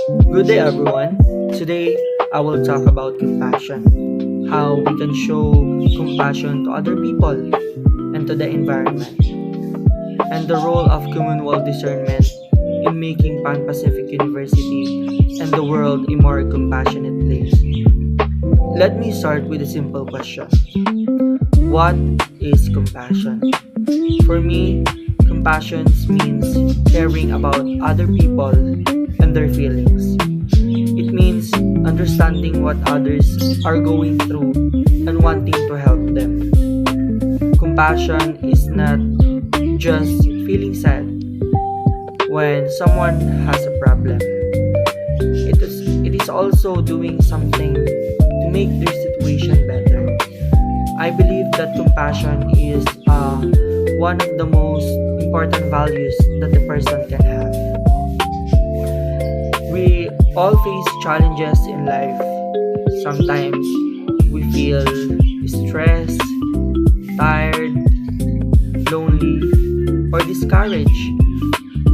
Good day, everyone. Today, I will talk about compassion, how we can show compassion to other people and to the environment, and the role of communal discernment in making Pan Pacific University and the world a more compassionate place. Let me start with a simple question. What is compassion? For me, compassion means caring about other people and their feelings. It means understanding what others are going through and wanting to help them. Compassion is not just feeling sad when someone has a problem. It is also doing something to make their situation better. I believe that compassion is one of the most important values that a person can have. We all face challenges in life. Sometimes we feel stressed, tired, lonely, or discouraged.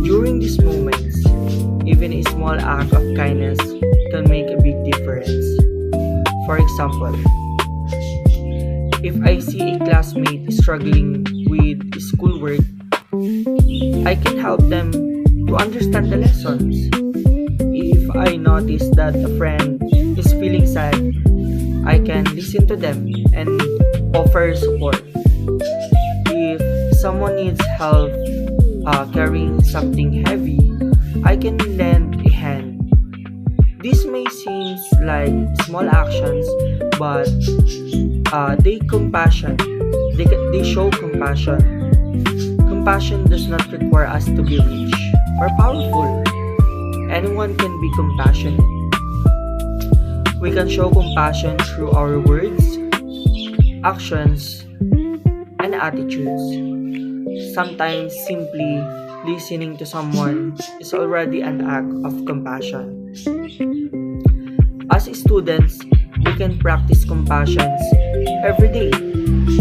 During these moments, even a small act of kindness can make a big difference. For example, if I see a classmate struggling with schoolwork, I can help them to understand the lessons. If I notice that a friend is feeling sad, I can listen to them and offer support. If someone needs help carrying something heavy, I can lend a hand. This may seem like small actions, but they show compassion. Compassion does not require us to be rich or powerful. Anyone can be compassionate. We can show compassion through our words, actions, and attitudes. Sometimes simply listening to someone is already an act of compassion. As students, we can practice compassion every day.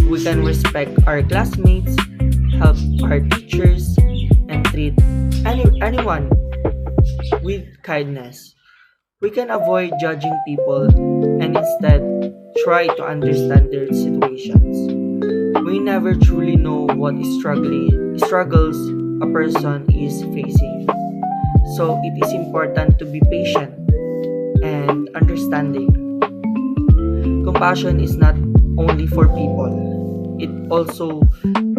We can respect our classmates, help our teachers, and treat anyone with kindness. We can avoid judging people and instead try to understand their situations. We never truly know what struggles a person is facing. So it is important to be patient and understanding. Compassion is not only for people, it also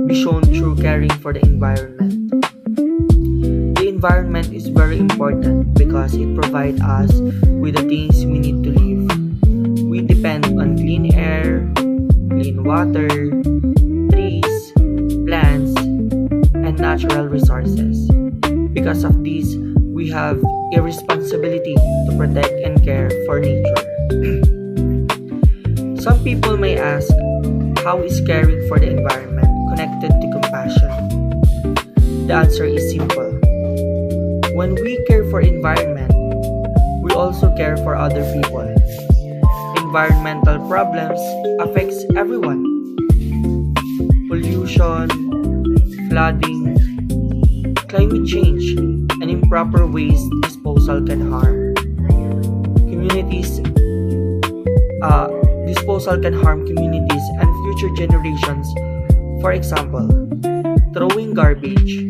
be shown through caring for the environment. The environment is very important because it provides us with the things we need to live. We depend on clean air, clean water, trees, plants, and natural resources. Because of this, we have a responsibility to protect and care for nature. Some people may ask, how is caring for the environment connected to compassion? The answer is simple. When we care for environment, we also care for other people. Environmental problems affects everyone. Pollution, flooding, climate change, and improper waste disposal can harm communities. Disposal can harm communities and future generations. For example, throwing garbage.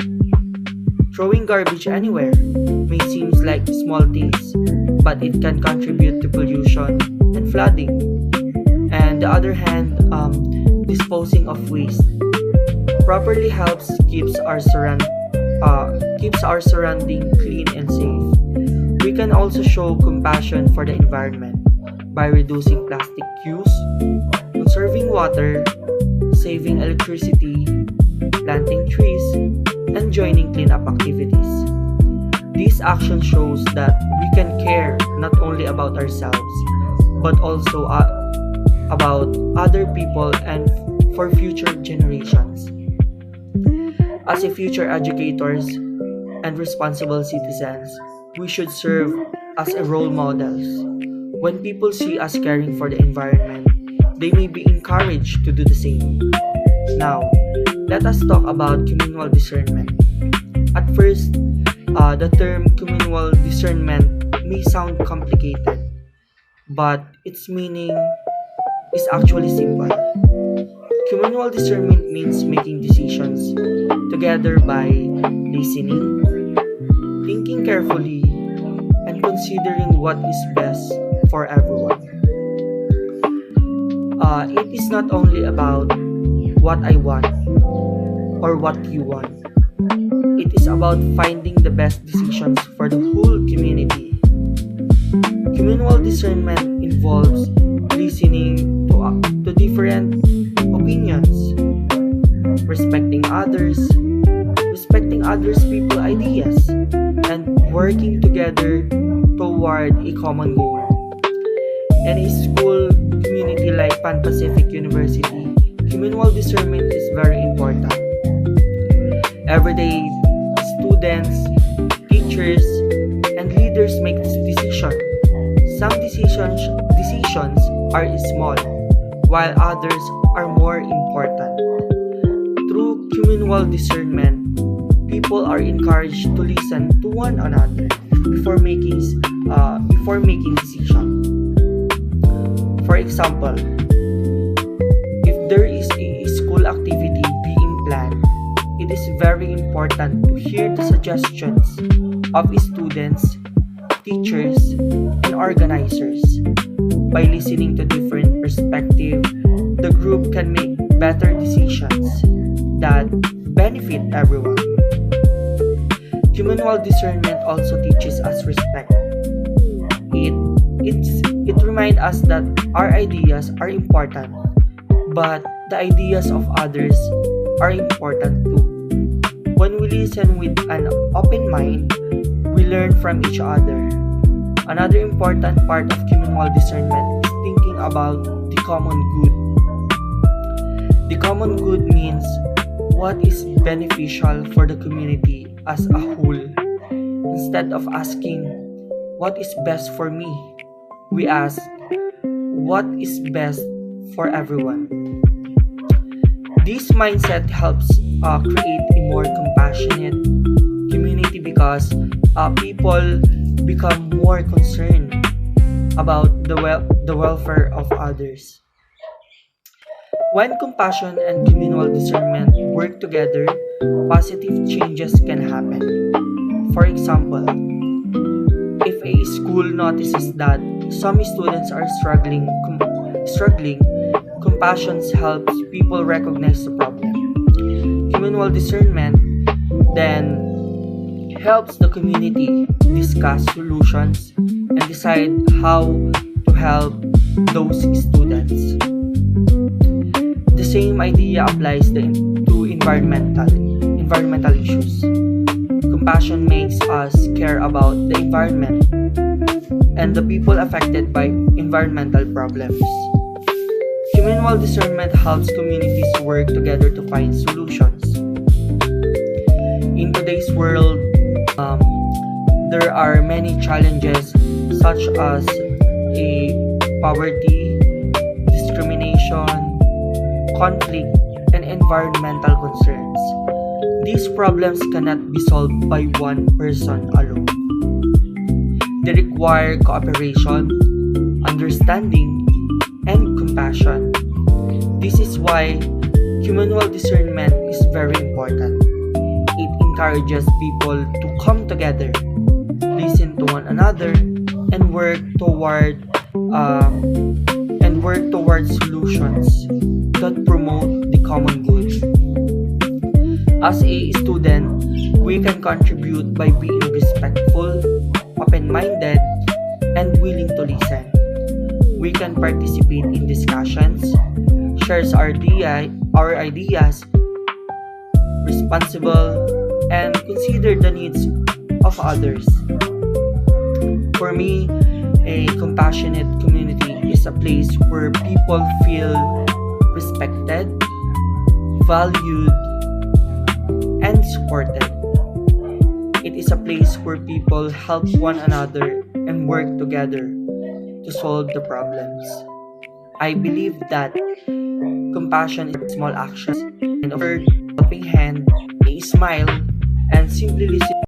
Throwing garbage anywhere may seem like small things, but it can contribute to pollution and flooding. And the other hand, disposing of waste properly helps keeps our surrounding clean and safe. We can also show compassion for the environment by reducing plastic use, conserving water, saving electricity, planting trees, and joining cleanup activities. This action shows that we can care not only about ourselves, but also about other people and for future generations. As a future educators and responsible citizens, we should serve as a role models. When people see us caring for the environment, they may be encouraged to do the same. Now, let us talk about communal discernment. At first, The term communal discernment may sound complicated, but its meaning is actually simple. Communal discernment means making decisions together by listening, thinking carefully, and considering what is best for everyone. It is not only about what I want or what you want. It is about finding the best decisions for the whole community. Communal discernment involves listening to different opinions, respecting others' people ideas, and working together toward a common goal. In a school community like Pan Pacific University, communal discernment is very important. Every day, students, teachers, and leaders make this decision. Some decisions are small, while others are more important. Through communal discernment, people are encouraged to listen to one another before making decisions. For example, if there is a school activity being planned, it is very important to hear the suggestions of students, teachers, and organizers. By listening to different perspectives, the group can make better decisions that benefit everyone. Communal discernment also teaches us respect. It reminds us that our ideas are important, but the ideas of others are important too. When we listen with an open mind, we learn from each other. Another important part of communal discernment is thinking about the common good. The common good means what is beneficial for the community as a whole. Instead of asking, what is best for me? We ask, what is best for everyone? This mindset helps create a more compassionate community because people become more concerned about the welfare of others. When compassion and communal discernment work together, positive changes can happen. For example, if a school notices that some students are struggling, compassion helps people recognize the problem. Communal discernment then helps the community discuss solutions and decide how to help those students. The same idea applies to environmental issues. Compassion makes us care about the environment and the people affected by environmental problems. Communal discernment helps communities work together to find solutions. In today's world, there are many challenges such as poverty, discrimination, conflict, and environmental concerns. These problems cannot be solved by one person alone. They require cooperation, understanding, and compassion. This is why communal discernment is very important. It encourages people to come together, listen to one another, and work toward solutions that promote the common good. As a student, we can contribute by being respectful, open-minded, and willing to listen. We can participate in discussions, share our ideas, responsible, and consider the needs of others. For me, a compassionate community is a place where people feel respected, valued, and supported. It is a place where people help one another and work together to solve the problems. I believe that compassion is small actions and a helping hand, a smile, and simply listening